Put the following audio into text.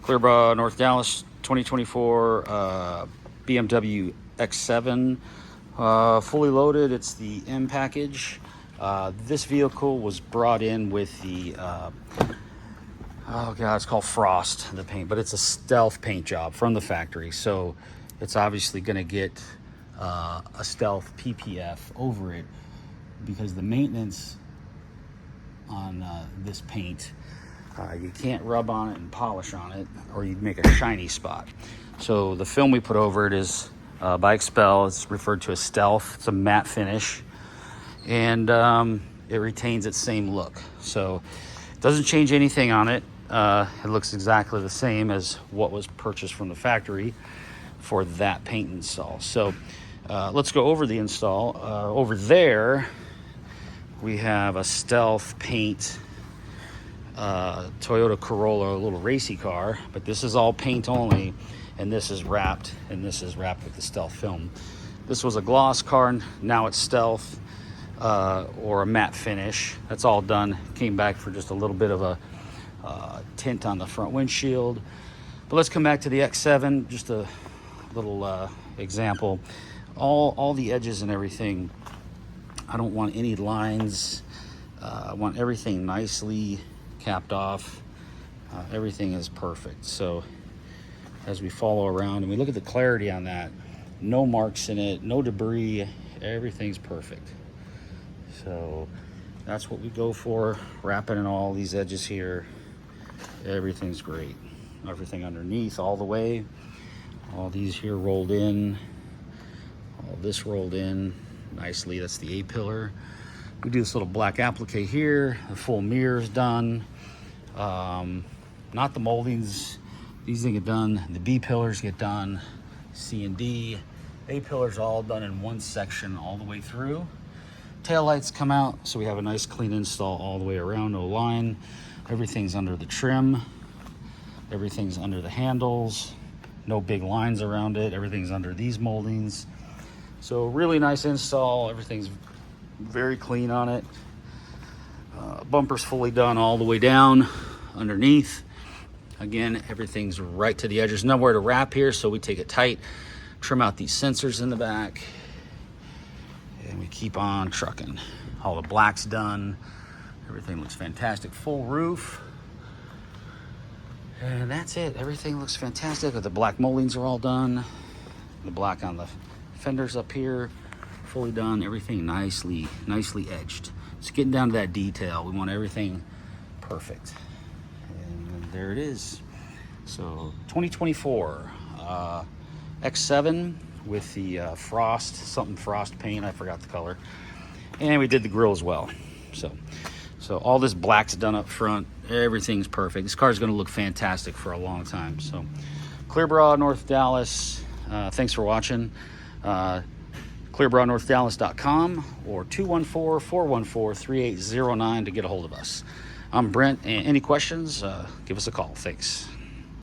Clearbrook, North Dallas, 2024 BMW X7, fully loaded. It's the M package. This vehicle was brought in with the oh god, it's called Frost, the paint, but it's a stealth paint job from the factory, so it's obviously going to get a stealth PPF over it, because the maintenance on this paint, you can't rub on it and polish on it, or you'd make a shiny spot. So the film we put over it is by Xpel. It's referred to as stealth. It's a matte finish, and it retains its same look, so it doesn't change anything on it. It looks exactly the same as what was purchased from the factory for that paint install. So let's go over the install. Over there we have a stealth paint Toyota Corolla, a little racy car, but this is all paint only, and this is wrapped with the stealth film. This was a gloss car, now it's stealth, or a matte finish. That's all done. Came back for just a little bit of a tint on the front windshield. But let's come back to the X7, just a little example. All the edges and everything, I don't want any lines. I want everything nicely capped off. Everything is perfect. So as we follow around and we look at the clarity on that, no marks in it, no debris, everything's perfect. So that's what we go for, wrapping in all these edges here. Everything's great. Everything underneath all the way, all these here rolled in, all this rolled in nicely. That's the A pillar. We do this little black applique here. The full mirror is done. Not the moldings. These things get done. The B pillars get done. C and D. A pillars all done in one section all the way through. Tail lights come out, so we have a nice clean install all the way around, no line. Everything's under the trim. Everything's under the handles. No big lines around it. Everything's under these moldings. So really nice install. Everything's very clean on it. Bumper's fully done all the way down underneath. Again, everything's right to the edge. There's nowhere to wrap here, so we take it tight, trim out these sensors in the back, and we keep on trucking. All the black's done. Everything looks fantastic. Full roof. And that's it. Everything looks fantastic. The black moldings are all done. The black on the fenders up here, fully done. Everything nicely edged. It's getting down to that detail. We want everything perfect. And there it is. So 2024 X7 with the frost paint. I forgot the color. And we did the grille as well. So all this black's done up front. Everything's perfect. This car's going to look fantastic for a long time. So Clearbrook, North Dallas. Thanks for watching. ClearbrookNorthDallas.com or 214-414-3809 to get a hold of us. I'm Brent, and any questions, give us a call. Thanks.